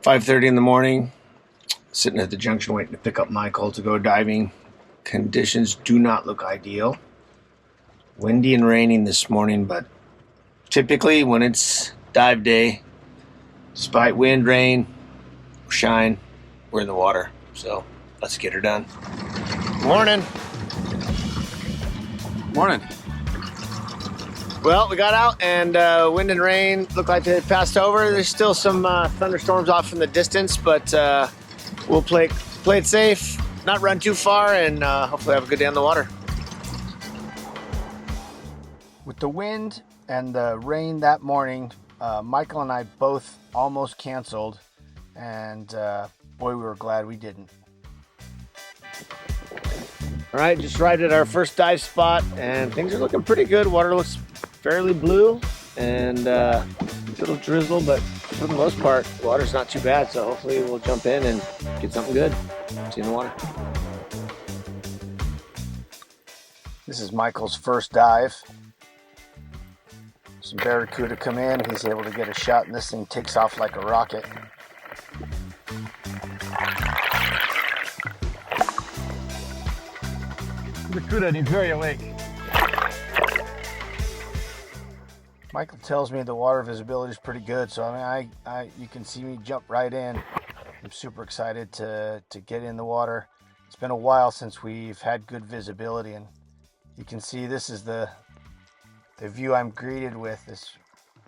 5:30 in the morning, sitting at the junction waiting to pick up Michael to go diving. Conditions do not look ideal. Windy and raining this morning, but typically when it's dive day, despite wind, rain, or shine, we're in the water. So let's get her done. Morning. Morning. Well, we got out and wind and rain looked like they had passed over. There's still some thunderstorms off in the distance, but we'll play it safe, not run too far, and hopefully have a good day on the water. With the wind and the rain that morning, Michael and I both almost canceled, and boy, we were glad we didn't. All right, just arrived at our first dive spot, and things are looking pretty good. Water looks fairly blue, and a little drizzle, but for the most part, the water's not too bad, so hopefully we'll jump in and get something good. See you in the water. This is Michael's first dive. Some barracuda come in, he's able to get a shot, and this thing takes off like a rocket. Barracuda and he's very awake. Michael tells me the water visibility is pretty good, so I you can see me jump right in. I'm super excited to get in the water. It's been a while since we've had good visibility, and you can see this is the view I'm greeted with. This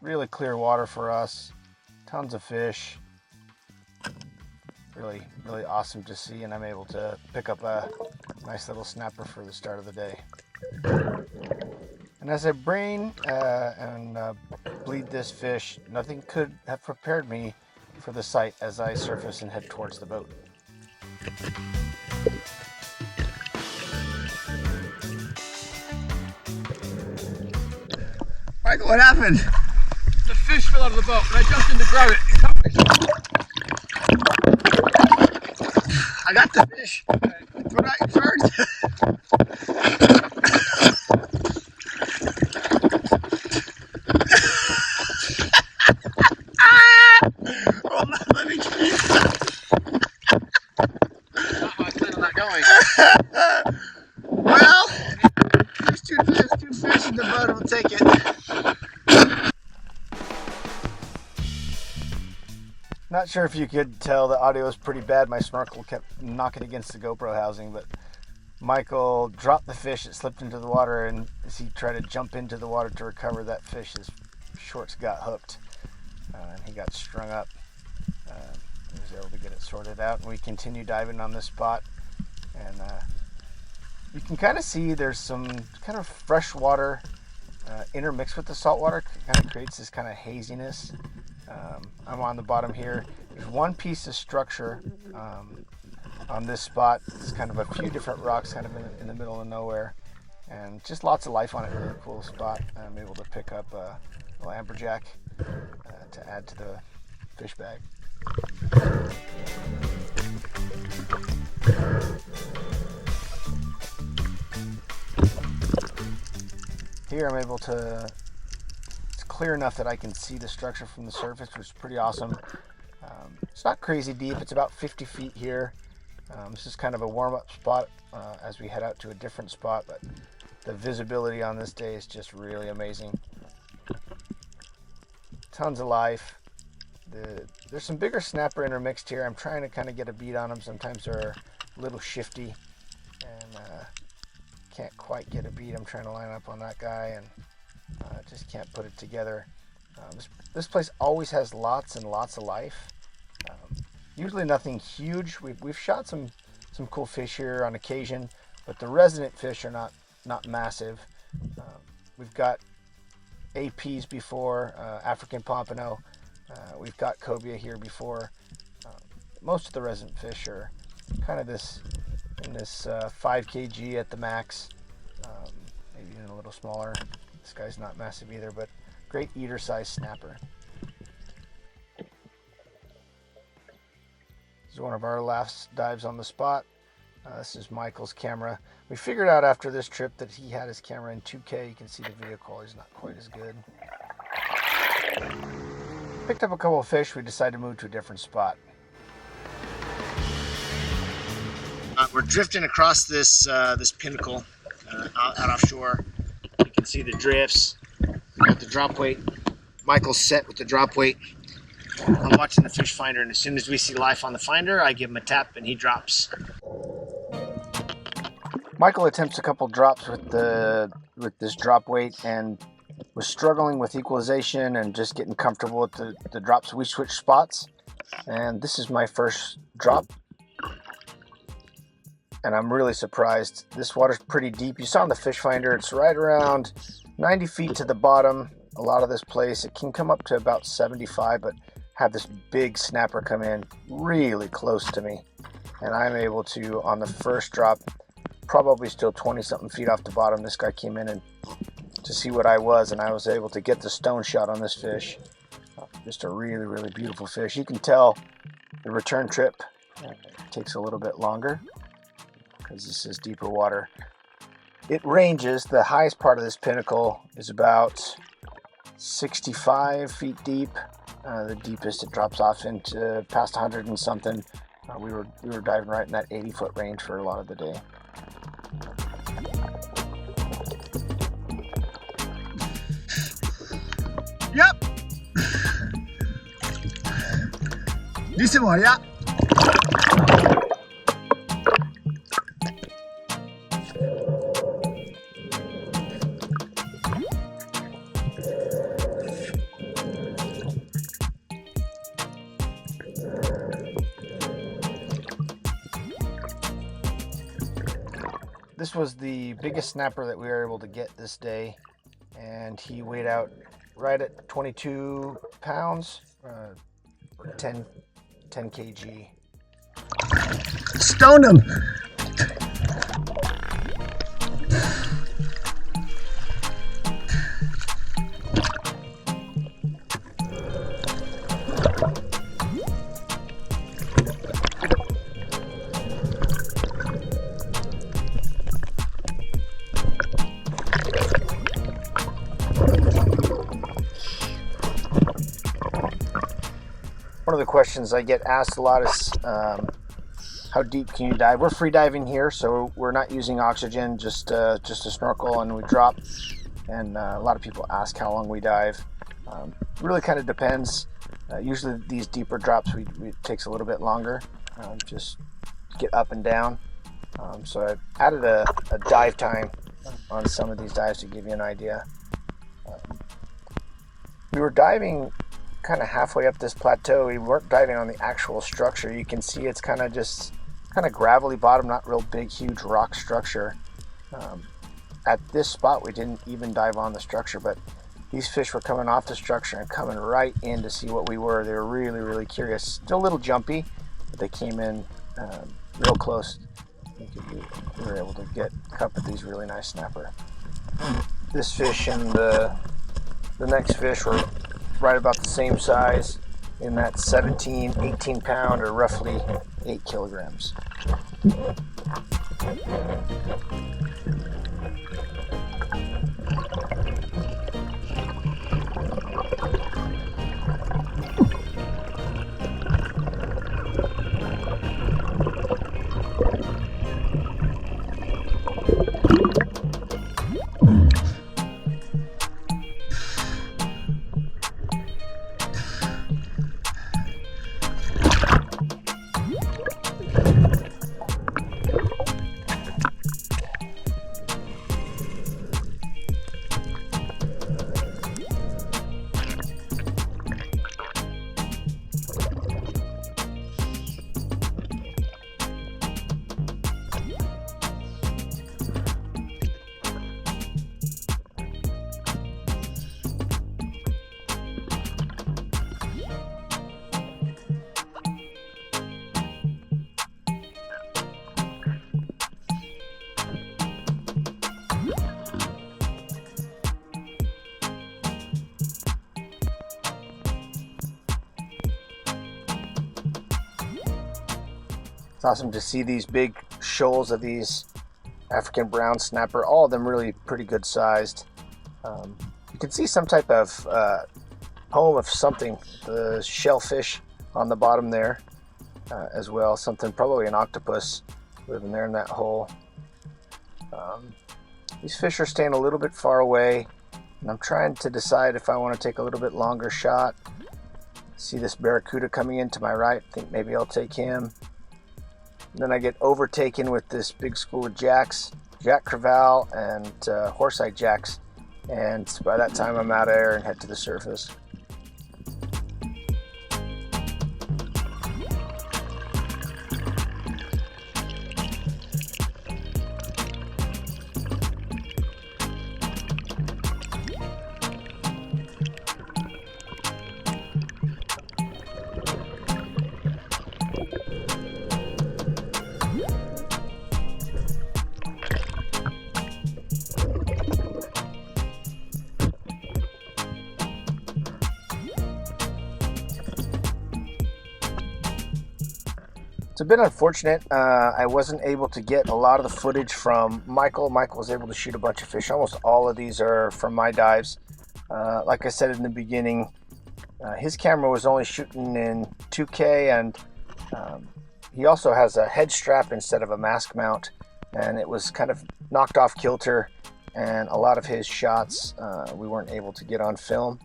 really clear water for us, tons of fish. Really awesome to see, and I'm able to pick up a nice little snapper for the start of the day. And as I brain and bleed this fish, nothing could have prepared me for the sight as I surface and head towards the boat. Michael, what happened? The fish fell out of the boat and I jumped in to grab it. I got the fish. Put out your turn. Let me get it. Not my plan on that going. Well, there's two fish in the boat. We'll take it. Not sure if you could tell, the audio was pretty bad. My snorkel kept knocking against the GoPro housing, but Michael dropped the fish. It slipped into the water, and as he tried to jump into the water to recover that fish, his shorts got hooked, and he got strung up. He was able to get it sorted out, and we continue diving on this spot. And you can kind of see there's some kind of fresh water intermixed with the salt water. Kind of creates this kind of haziness. I'm on the bottom here. There's one piece of structure on this spot. It's kind of a few different rocks kind of in the middle of nowhere, and just lots of life on it. Really cool spot. I'm able to pick up a little amberjack to add to the fish bag. Here I'm able to, it's clear enough that I can see the structure from the surface, which is pretty awesome. It's not crazy deep, it's about 50 feet here. This is kind of a warm-up spot as we head out to a different spot, but the visibility on this day is just really amazing. Tons of life. There's some bigger snapper intermixed here. I'm trying to kind of get a beat on them. Sometimes they're a little shifty and can't quite get a beat. I'm trying to line up on that guy and just can't put it together. This place always has lots and lots of life. Usually nothing huge. We've shot some cool fish here on occasion, but the resident fish are not massive. We've got APs before, African pompano. We've got Cobia here before. Most of the resident fish are kind of in this 5 kg at the max, maybe even a little smaller. This guy's not massive either, but great eater size snapper. This is one of our last dives on the spot. This is Michael's camera. We figured out after this trip that he had his camera in 2K. You can see the video quality is not quite as good. Picked up a couple of fish. We decided to move to a different spot. we're drifting across this this pinnacle out offshore. You can see the drifts. We got the drop weight. Michael's set with the drop weight. I'm watching the fish finder, and as soon as we see life on the finder, I give him a tap and he drops. Michael attempts a couple drops with this drop weight and was struggling with equalization and just getting comfortable with the drops. We switched spots, and this is my first drop, and I'm really surprised. This water's pretty deep. You saw in the fish finder, it's right around 90 feet to the bottom. A lot of this place, it can come up to about 75, but have this big snapper come in really close to me, and I'm able to, on the first drop, probably still 20 something feet off the bottom, this guy came in and to see what I was, and I was able to get the stone shot on this fish. Just a really beautiful fish. You can tell the return trip takes a little bit longer because this is deeper water. It ranges, the highest part of this pinnacle is about 65 feet deep. The deepest it drops off into past 100 and something. We were diving right in that 80-foot range for a lot of the day. Yep. Listen, yeah. This was the biggest snapper that we were able to get this day, and he weighed out right at 22 pounds, 10 kg. Stoned him. One of the questions I get asked a lot is how deep can you dive? We're free diving here, so we're not using oxygen, just a snorkel, and we drop. And a lot of people ask how long we dive. Really kind of depends. Usually these deeper drops, it takes a little bit longer, just get up and down. So I've added a dive time on some of these dives to give you an idea. We were diving kind of halfway up this plateau. We weren't diving on the actual structure. You can see it's kind of gravelly bottom, not real big, huge rock structure. At this spot, we didn't even dive on the structure, but these fish were coming off the structure and coming right in to see what we were. They were really curious. Still a little jumpy, but they came in real close. We were able to get a couple of these really nice snapper. This fish and the next fish were right about the same size, in that 17, 18 pound, or roughly 8 kilograms. It's awesome to see these big shoals of these African brown snapper, all of them really pretty good sized. You can see some type of home of something, the shellfish on the bottom there as well, something, probably an octopus. living there in that hole. These fish are staying a little bit far away, and I'm trying to decide if I want to take a little bit longer shot. See this barracuda coming in to my right, think maybe I'll take him. And then I get overtaken with this big school of jacks, jack crevalle and horse-eye jacks, and by that time I'm out of air and head to the surface. It's a bit unfortunate. I wasn't able to get a lot of the footage from Michael. Michael was able to shoot a bunch of fish. Almost all of these are from my dives. Like I said in the beginning, his camera was only shooting in 2K, and he also has a head strap instead of a mask mount, and it was kind of knocked off kilter, and a lot of his shots we weren't able to get on film.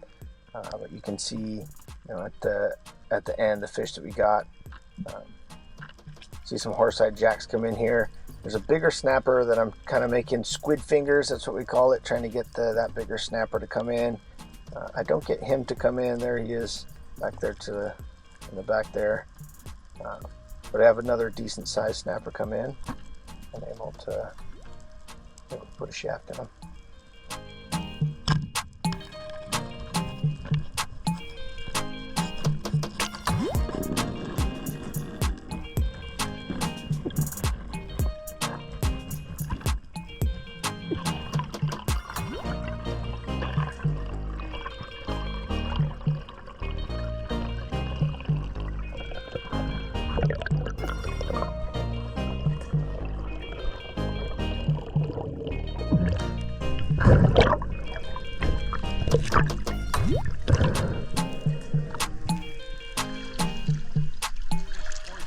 But you can see, at the end, the fish that we got. See some horse-eye jacks come in here. There's a bigger snapper that I'm kind of making squid fingers, that's what we call it, trying to get that bigger snapper to come in. I don't get him to come in. There he is, back there in the back there. But I have another decent sized snapper come in, and able to put a shaft in him.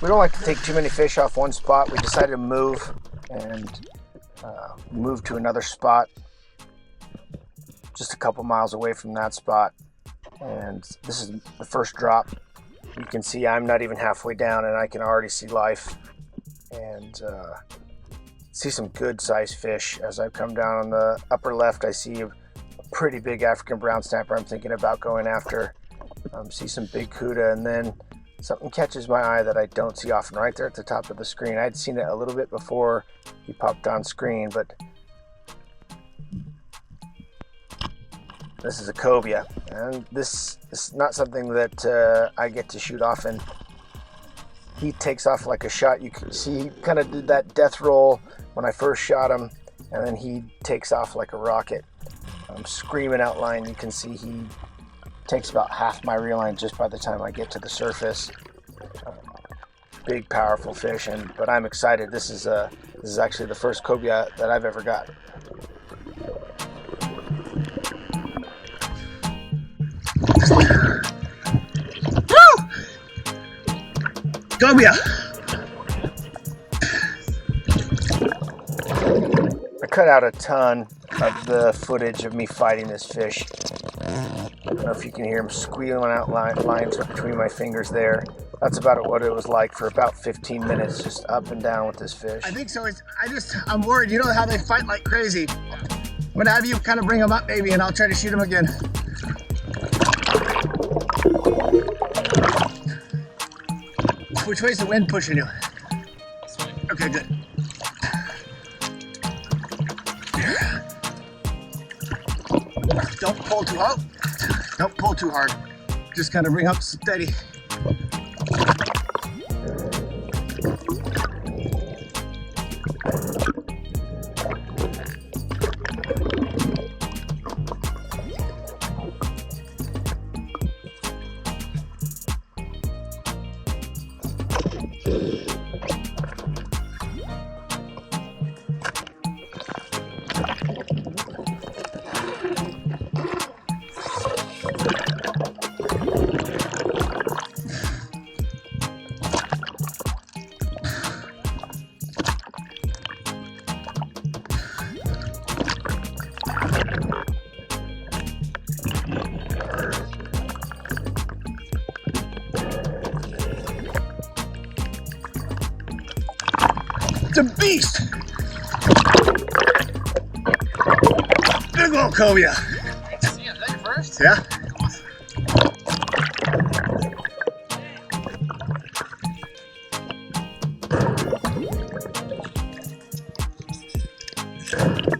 We don't like to take too many fish off one spot. We decided to move and move to another spot just a couple miles away from that spot. And this is the first drop. You can see I'm not even halfway down, and I can already see life and see some good sized fish. As I come down on the upper left, I see a pretty big African brown snapper I'm thinking about going after. See some big cuda, and then something catches my eye that I don't see often right there at the top of the screen. I'd seen it a little bit before he popped on screen, but this is a cobia, and this is not something that I get to shoot often. He takes off like a shot. You can see he kind of did that death roll when I first shot him, and then he takes off like a rocket. I'm screaming out line. You can see he takes about half my reel line just by the time I get to the surface. Big, powerful fish, but I'm excited. This is actually the first cobia that I've ever got. Woo! Cobia! I cut out a ton of the footage of me fighting this fish. I don't know if you can hear him squealing out lines between my fingers there. That's about what it was like for about 15 minutes, just up and down with this fish. I think so. I'm worried. You know how they fight like crazy. I'm gonna have you kind of bring them up maybe, and I'll try to shoot them again. Which way's the wind pushing you? Okay, good. Don't pull too out. Don't pull too hard. Just kind of bring up steady. It's a beast. Big old cobia. See you there first. Yeah.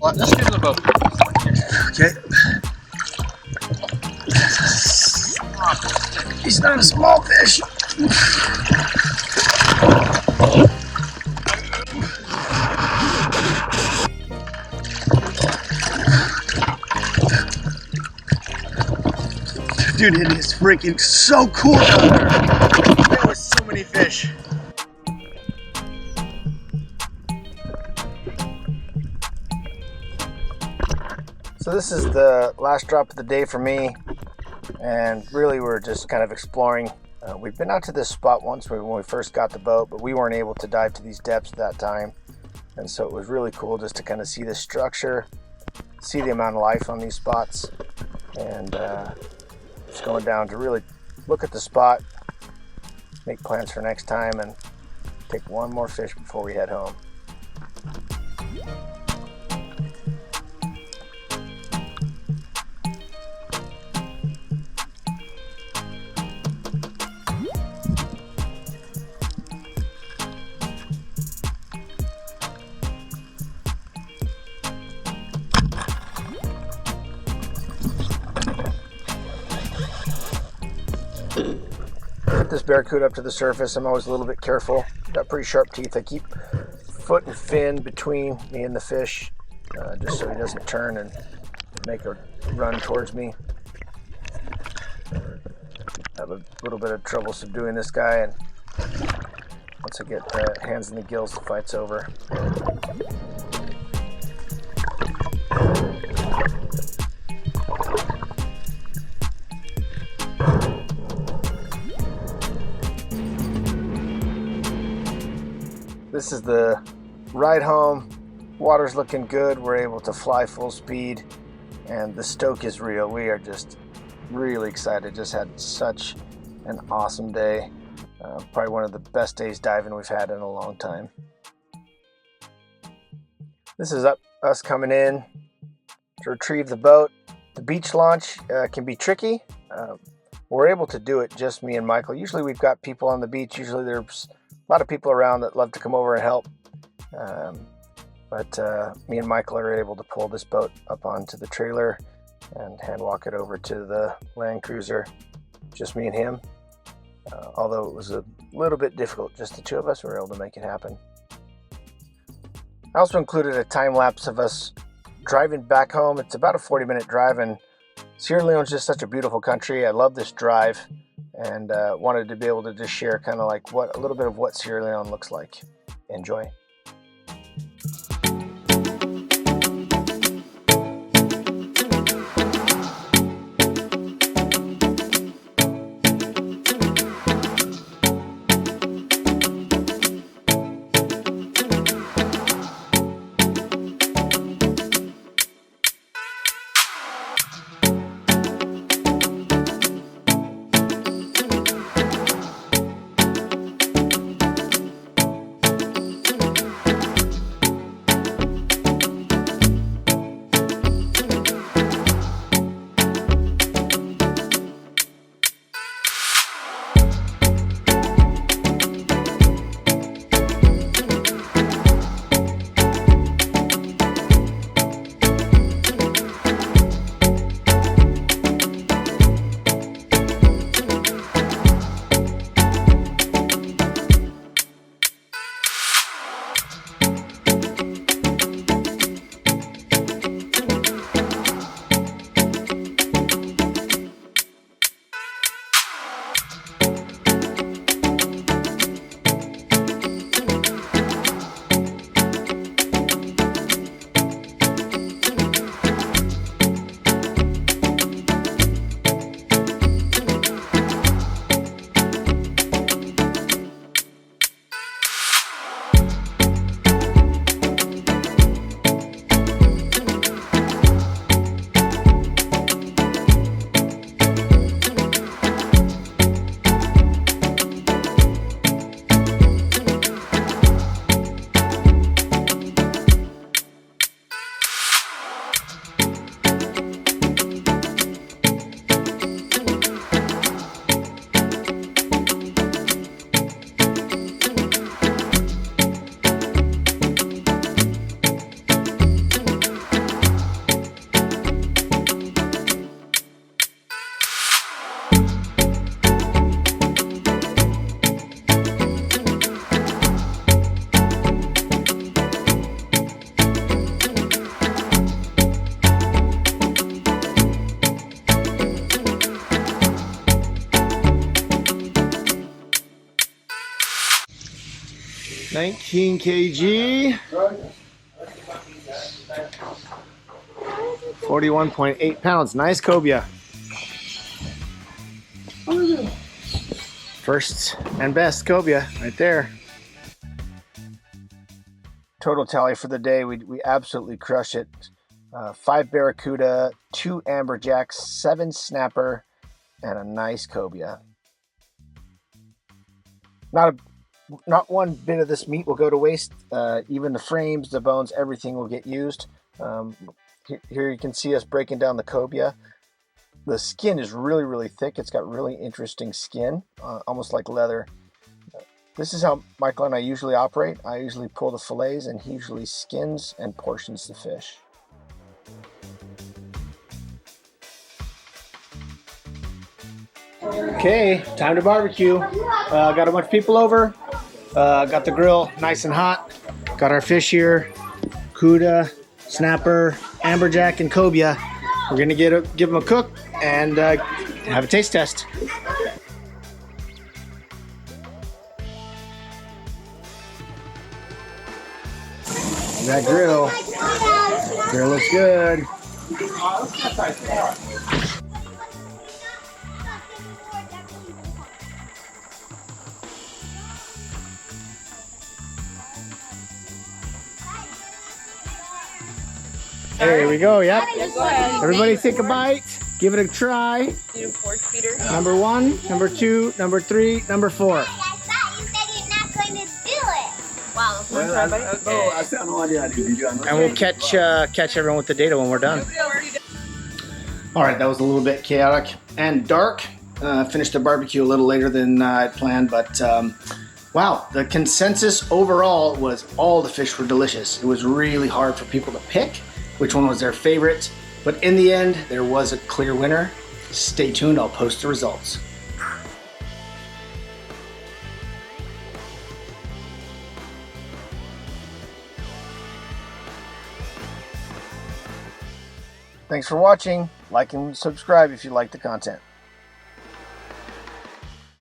Well, let's get in the boat. Okay. He's not a small fish. Dude, it is freaking so cool down there. There were so many fish. So this is the last drop of the day for me, and really we're just kind of exploring. We've been out to this spot once when we first got the boat, but we weren't able to dive to these depths that time, and so it was really cool just to kind of see the structure, see the amount of life on these spots, and just going down to really look at the spot, make plans for next time, and take one more fish before we head home. Get this barracuda up to the surface. I'm always a little bit careful. Got pretty sharp teeth. I keep foot and fin between me and the fish, just so he doesn't turn and make a run towards me. I have a little bit of trouble subduing this guy, and once I get hands in the gills, the fight's over. This is the ride home. Water's looking good. We're able to fly full speed, and the stoke is real. We are just really excited. Just had such an awesome day. Probably one of the best days diving we've had in a long time. This is us coming in to retrieve the boat. The beach launch can be tricky. We're able to do it just me and Michael. Usually we've got people on the beach. Usually there's a lot of people around that love to come over and help, but me and Michael are able to pull this boat up onto the trailer and hand walk it over to the Land Cruiser, just me and him. Although it was a little bit difficult, just the two of us were able to make it happen. I also included a time lapse of us driving back home. It's about a 40-minute drive, and Sierra Leone's just such a beautiful country. I love this drive, and wanted to be able to just share kind of like a little bit of what Sierra Leone looks like. Enjoy. 19 kg. 41.8 pounds. Nice cobia. First and best cobia right there. Total tally for the day, we absolutely crush it. 5 barracuda, 2 amberjacks, 7 snapper, and a nice cobia. Not one bit of this meat will go to waste. Even the frames, the bones, everything will get used. Here you can see us breaking down the cobia. The skin is really, really thick. It's got really interesting skin, almost like leather. This is how Michael and I usually operate. I usually pull the fillets, and he usually skins and portions the fish. Okay, time to barbecue. Got a bunch of people over. Got the grill nice and hot. Got our fish here. Cuda, snapper, amberjack, and cobia. We're gonna give them a cook and have a taste test. That grill looks good. There we go, yep. Everybody take a bite. Give it a try. Number 1, number 2, number 3, number 4. I thought you said you're not going to do it. Wow. I still have no idea how to do it. And we'll catch everyone with the data when we're done. All right, that was a little bit chaotic and dark. Finished the barbecue a little later than I planned, but wow, the consensus overall was all the fish were delicious. It was really hard for people to pick which one was their favorite, but in the end, there was a clear winner. Stay tuned, I'll post the results. Thanks for watching. Like and subscribe if you like the content.